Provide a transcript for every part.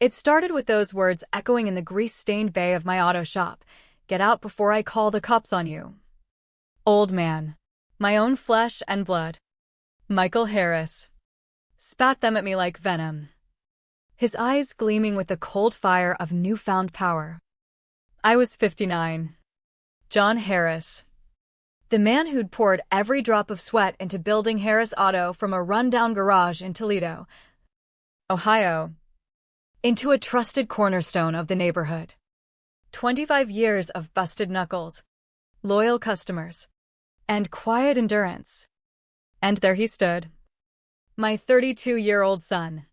It started with those words echoing in the grease-stained bay of my auto shop. "Get out before I call the cops on you." Old man. My own flesh and blood. Michael Harris. Spat them at me like venom, his eyes gleaming with the cold fire of newfound power. I was 59. John Harris. The man who'd poured every drop of sweat into building Harris Auto from a rundown garage in Toledo, Ohio, into a trusted cornerstone of the neighborhood. 25 years of busted knuckles, loyal customers, and quiet endurance. And there he stood, my 32-year-old son,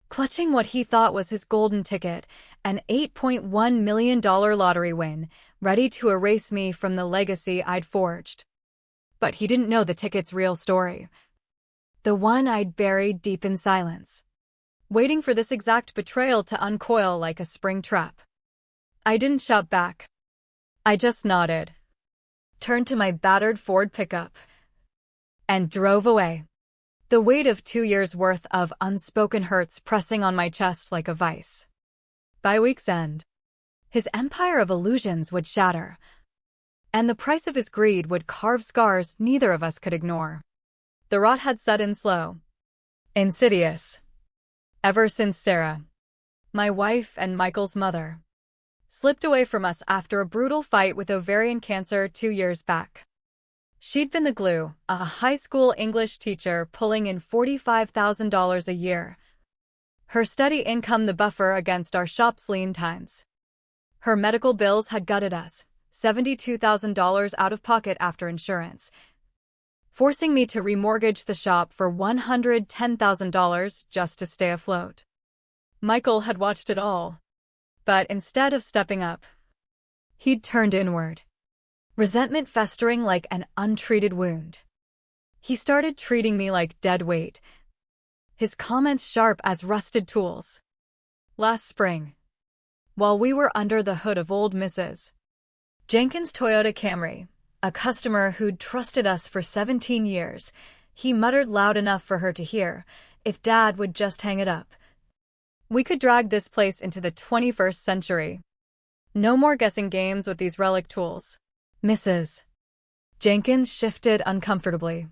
clutching what he thought was his golden ticket, an $8.1 million lottery win, ready to erase me from the legacy I'd forged. But he didn't know the ticket's real story, the one I'd buried deep in silence, waiting for this exact betrayal to uncoil like a spring trap. I didn't shout back. I just nodded, turned to my battered Ford pickup, and drove away, the weight of 2 years' worth of unspoken hurts pressing on my chest like a vice. By week's end, his empire of illusions would shatter, and the price of his greed would carve scars neither of us could ignore. The rot had set in slow, insidious, ever since Sarah, my wife and Michael's mother, slipped away from us after a brutal fight with ovarian cancer 2 years back. She'd been the glue, a high school English teacher pulling in $45,000 a year. Her steady income the buffer against our shop's lean times. Her medical bills had gutted us, $72,000 out of pocket after insurance, forcing me to remortgage the shop for $110,000 just to stay afloat. Michael had watched it all, but instead of stepping up, he'd turned inward, resentment festering like an untreated wound. He started treating me like dead weight, his comments sharp as rusted tools. Last spring, while we were under the hood of old Mrs. Jenkins' Toyota Camry, a customer who'd trusted us for 17 years, he muttered loud enough for her to hear, "If Dad would just hang it up, we could drag this place into the 21st century. No more guessing games with these relic tools." Mrs. Jenkins shifted uncomfortably,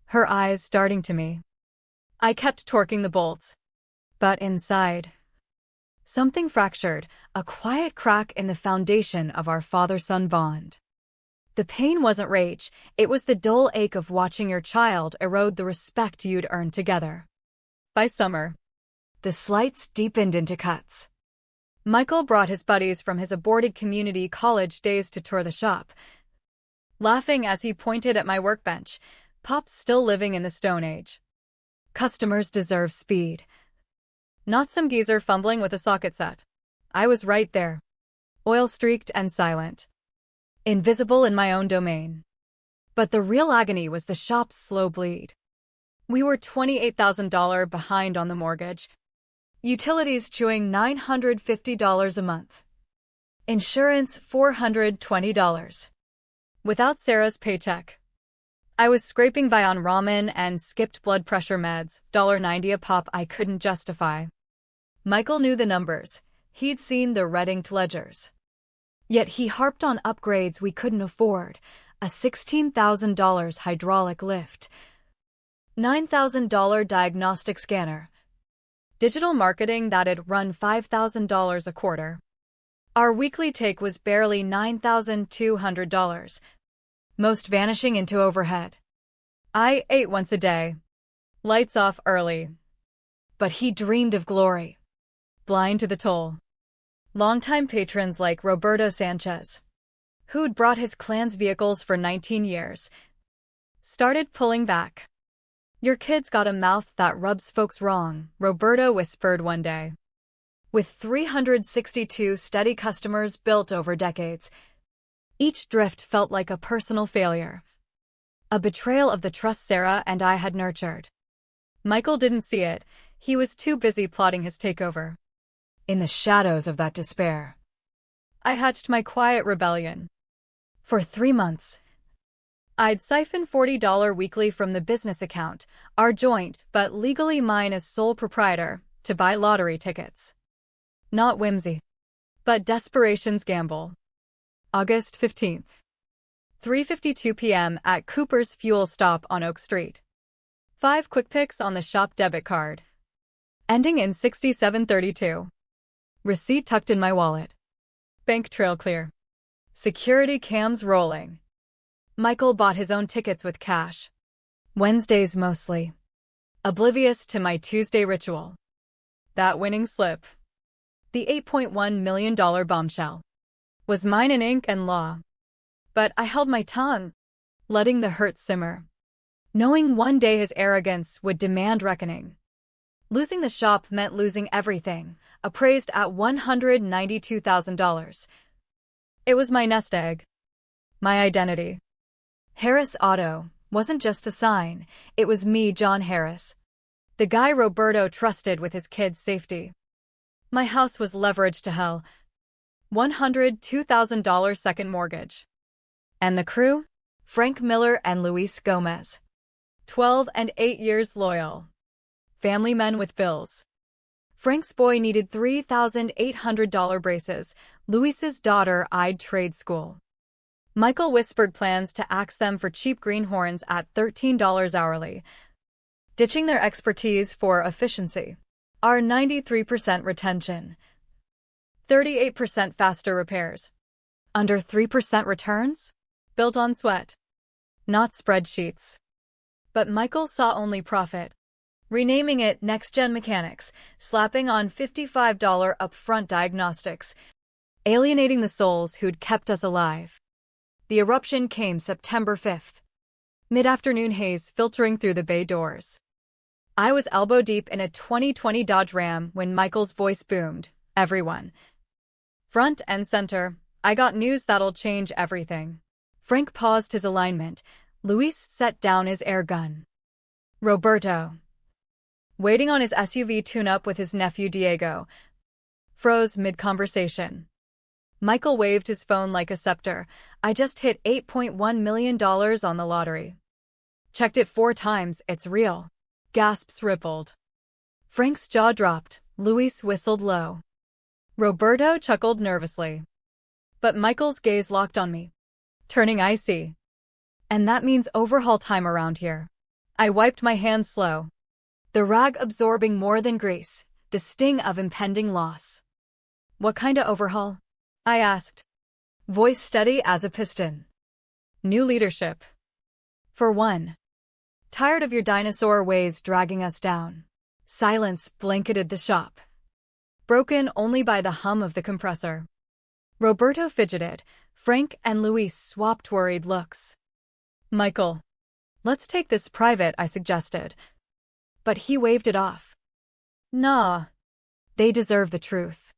her eyes darting to me. I kept torquing the bolts, but inside, something fractured, a quiet crack in the foundation of our father-son bond. The pain wasn't rage, it was the dull ache of watching your child erode the respect you'd earned together. By summer, the slights deepened into cuts. Michael brought his buddies from his aborted community college days to tour the shop, laughing as he pointed at my workbench, Pop's still living in the Stone Age. Customers deserve speed, not some geezer fumbling with a socket set. I was right there, oil-streaked and silent, invisible in my own domain. But the real agony was the shop's slow bleed. We were $28,000 behind on the mortgage, utilities chewing $950 a month, insurance $420. Without Sarah's paycheck, I was scraping by on ramen and skipped blood pressure meds, $1.90 a pop I couldn't justify. Michael knew the numbers. He'd seen the red-inked ledgers. Yet he harped on upgrades we couldn't afford, a $16,000 hydraulic lift, $9,000 diagnostic scanner, digital marketing that'd run $5,000 a quarter. Our weekly take was barely $9,200, most vanishing into overhead. I ate once a day, lights off early. But he dreamed of glory, blind to the toll. Longtime patrons like Roberto Sanchez, who'd brought his clan's vehicles for 19 years, started pulling back. "Your kid's got a mouth that rubs folks wrong," Roberto whispered one day. With 362 steady customers built over decades, each drift felt like a personal failure, a betrayal of the trust Sarah and I had nurtured. Michael didn't see it. He was too busy plotting his takeover. In the shadows of that despair, I hatched my quiet rebellion. For 3 months, I'd siphon $40 weekly from the business account, our joint but legally mine as sole proprietor, to buy lottery tickets. Not whimsy, but desperation's gamble. August 15th. 3:52 p.m. at Cooper's fuel stop on Oak Street. 5 quick picks on the shop debit card. Ending in 6732. Receipt tucked in my wallet. Bank trail clear. Security cams rolling. Michael bought his own tickets with cash. Wednesdays mostly. Oblivious to my Tuesday ritual. That winning slip. The $8.1 million bombshell. Was mine in ink and law. But I held my tongue, letting the hurt simmer. Knowing one day his arrogance would demand reckoning. Losing the shop meant losing everything, appraised at $192,000. It was my nest egg. My identity. Harris Auto wasn't just a sign, it was me, John Harris. The guy Roberto trusted with his kids' safety. My house was leveraged to hell. $102,000 second mortgage. And the crew? Frank Miller and Luis Gomez. 12 and 8 years loyal. Family men with bills. Frank's boy needed $3,800 braces. Luis's daughter eyed trade school. Michael whispered plans to axe them for cheap greenhorns at $13 hourly. Ditching their expertise for efficiency. Our 93% retention. 38% faster repairs. Under 3% returns? Built on sweat. Not spreadsheets. But Michael saw only profit. Renaming it Next Gen Mechanics, slapping on $55 upfront diagnostics, alienating the souls who'd kept us alive. The eruption came September 5th. Mid-afternoon haze filtering through the bay doors. I was elbow deep in a 2020 Dodge Ram when Michael's voice boomed. Everyone. Front and center, I got news that'll change everything. Frank paused his alignment. Luis set down his air gun. Roberto, waiting on his SUV tune-up with his nephew Diego, froze mid-conversation. Michael waved his phone like a scepter. I just hit $8.1 million on the lottery. Checked it 4 times, it's real. Gasps rippled. Frank's jaw dropped. Luis whistled low. Roberto chuckled nervously. But Michael's gaze locked on me, turning icy. And that means overhaul time around here. I wiped my hands slow. The rag absorbing more than grease, the sting of impending loss. What kind of overhaul? I asked. Voice steady as a piston. New leadership. For one. Tired of your dinosaur ways dragging us down. Silence blanketed the shop. Broken only by the hum of the compressor. Roberto fidgeted. Frank and Luis swapped worried looks. Michael. Let's take this private, I suggested. But he waved it off. Nah. They deserve the truth.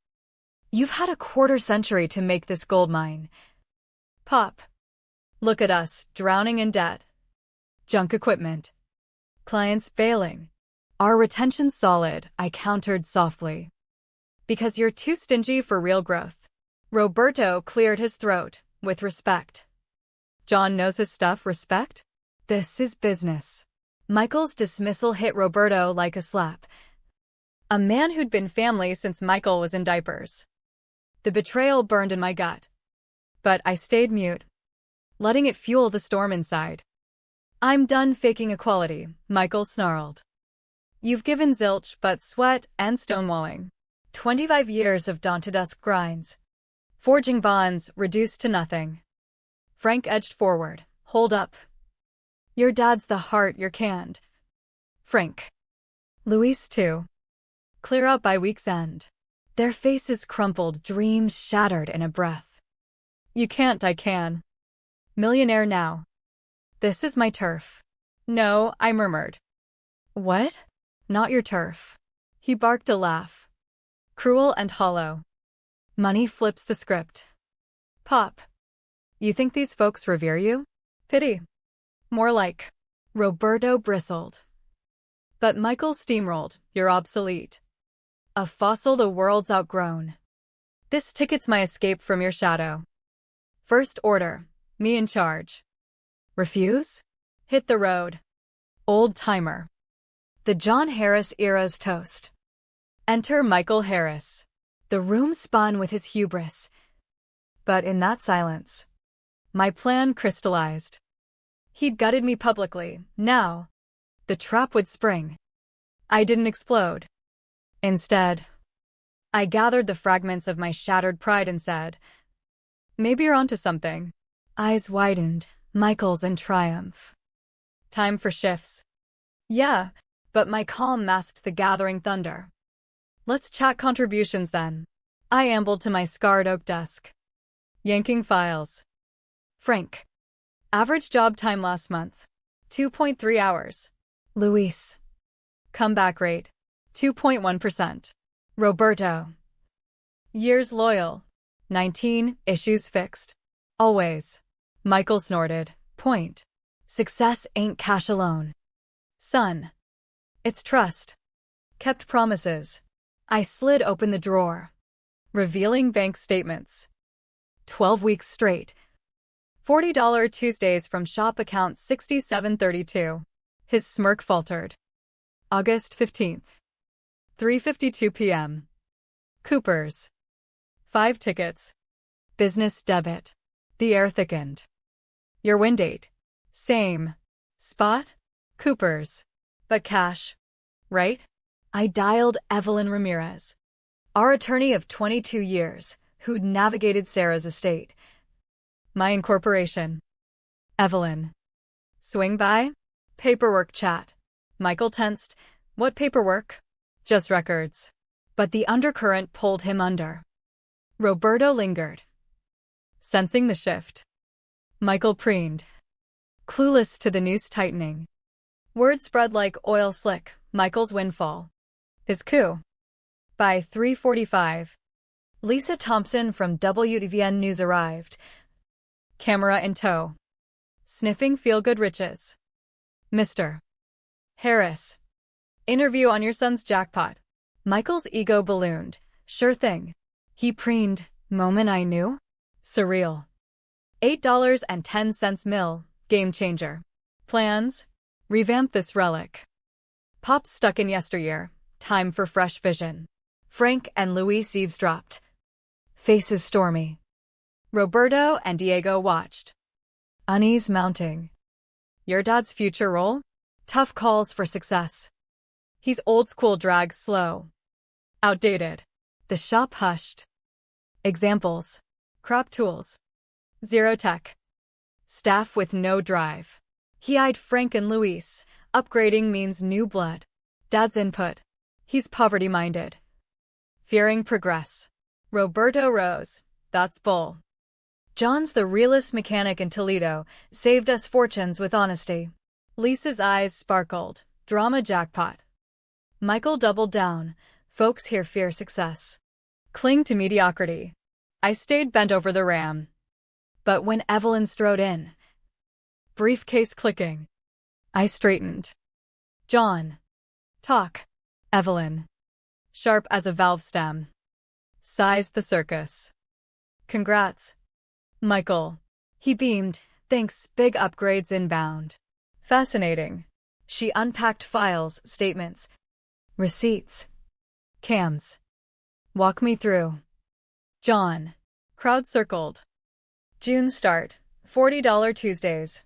You've had a quarter-century to make this gold mine. Pop. Look at us, drowning in debt. Junk equipment. Clients failing. Our retention's solid, I countered softly. Because you're too stingy for real growth. Roberto cleared his throat, with respect. John knows his stuff, respect? This is business. Michael's dismissal hit Roberto like a slap. A man who'd been family since Michael was in diapers. The betrayal burned in my gut. But I stayed mute, letting it fuel the storm inside. I'm done faking equality, Michael snarled. You've given zilch but sweat and stonewalling. 25 years of dawn-to-dusk grinds. Forging bonds reduced to nothing. Frank edged forward. Hold up. Your dad's the heart you're canned. Frank. Luis too. Clear up by week's end. Their faces crumpled, dreams shattered in a breath. You can't, I can. Millionaire now. This is my turf. No, I murmured. What? Not your turf. He barked a laugh. Cruel and hollow. Money flips the script. Pop. You think these folks revere you? Pity. More like. Roberto bristled. But Michael steamrolled. You're obsolete. A fossil the world's outgrown. This ticket's my escape from your shadow. First order. Me in charge. Refuse? Hit the road. Old timer. The John Harris era's toast. Enter Michael Harris. The room spun with his hubris. But in that silence, my plan crystallized. He'd gutted me publicly. Now, the trap would spring. I didn't explode. Instead, I gathered the fragments of my shattered pride and said, "Maybe you're onto something." Eyes widened, Michael's in triumph. Time for shifts. Yeah, but my calm masked the gathering thunder. Let's chat contributions then. I ambled to my scarred oak desk. Yanking files. Frank. Average job time last month, 2.3 hours. Luis. Comeback rate, 2.1%. Roberto. Years loyal, 19, issues fixed. Always. Michael snorted. Point. Success ain't cash alone. Son. It's trust. Kept promises. I slid open the drawer, revealing bank statements. 12 weeks straight. $40 Tuesdays from shop account 6732. His smirk faltered. August 15th. 3:52 p.m. Cooper's. 5 tickets. Business debit. The air thickened. Your win date. Same. Spot? Cooper's. But cash. Right? I dialed Evelyn Ramirez, our attorney of 22 years, who'd navigated Sarah's estate. My incorporation. Evelyn. Swing by? Paperwork chat. Michael tensed. What paperwork? Just records. But the undercurrent pulled him under. Roberto lingered, sensing the shift. Michael preened, clueless to the noose tightening. Word spread like oil slick. Michael's windfall. His coup. By 3:45, Lisa Thompson from WTVN News arrived, camera in tow, sniffing feel-good riches. Mr. Harris. Interview on your son's jackpot. Michael's ego ballooned. Sure thing. He preened. Moment I knew. Surreal. $8.10 mil. Game changer. Plans? Revamp this relic. Pop stuck in yesteryear. Time for fresh vision. Frank and Luis eavesdropped. Faces stormy. Roberto and Diego watched. Unease mounting. Your dad's future role? Tough calls for success. He's old school, drag slow. Outdated. The shop hushed. Examples. Crop tools. Zero tech. Staff with no drive. He eyed Frank and Luis. Upgrading means new blood. Dad's input. He's poverty-minded. Fearing progress. Roberto rose. That's bull. John's the realest mechanic in Toledo. Saved us fortunes with honesty. Lisa's eyes sparkled. Drama jackpot. Michael doubled down. Folks here fear success. Cling to mediocrity. I stayed bent over the ram. But when Evelyn strode in, briefcase clicking, I straightened. John. Talk. Evelyn. Sharp as a valve stem. Sized the circus. Congrats. Michael. He beamed. Thanks, big upgrades inbound. Fascinating. She unpacked files, statements, receipts, cams. Walk me through. John. Crowd circled. June start. $40 Tuesdays.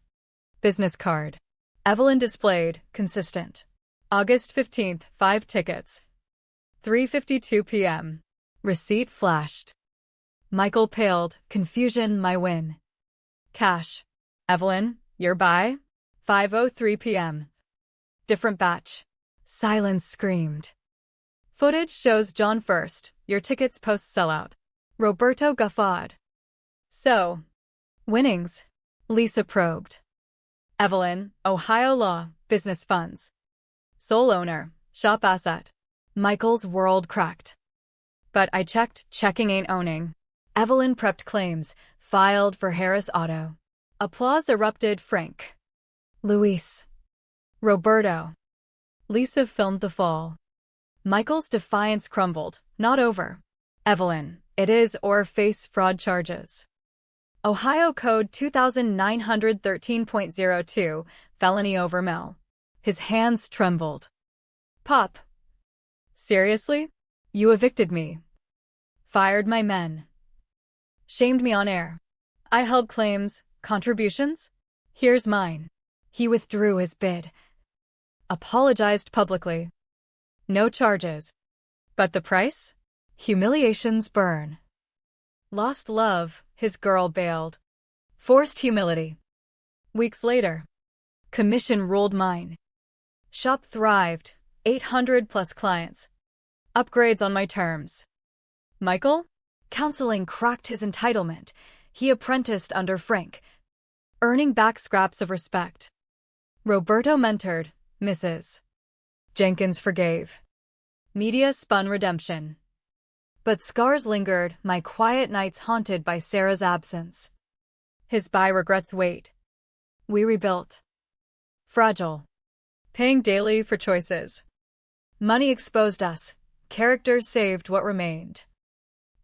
Business card. Evelyn displayed, consistent. August 15th, 5 tickets. 3:52 p.m. Receipt flashed. Michael paled, confusion, my win. Cash. Evelyn, your buy? 5:03 p.m. Different batch. Silence screamed. Footage shows John first, your tickets post sellout. Roberto guffawed. So, winnings? Lisa probed. Evelyn, Ohio law, business funds. Sole owner, shop asset. Michael's world cracked. But I checked, checking ain't owning. Evelyn prepped claims, filed for Harris Auto. Applause erupted. Frank. Luis. Roberto. Lisa filmed the fall. Michael's defiance crumbled. Not over. Evelyn, it is or face fraud charges. Ohio Code 2913.02, felony overmill. His hands trembled. Pop. Seriously? You evicted me. Fired my men. Shamed me on air. I held claims, contributions. Here's mine. He withdrew his bid. Apologized publicly. No charges. But the price? Humiliations burn. Lost love, his girl bailed. Forced humility. Weeks later. Commission ruled mine. Shop thrived, 800 plus clients. Upgrades on my terms. Michael? Counseling cracked his entitlement. He apprenticed under Frank, earning back scraps of respect. Roberto mentored, Mrs. Jenkins forgave. Media spun redemption. But scars lingered, my quiet nights haunted by Sarah's absence. His by regrets wait. We rebuilt. Fragile. Paying daily for choices. Money exposed us. Characters saved what remained.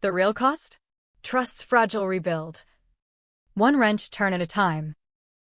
The real cost? Trust's fragile rebuild. One wrench turn at a time.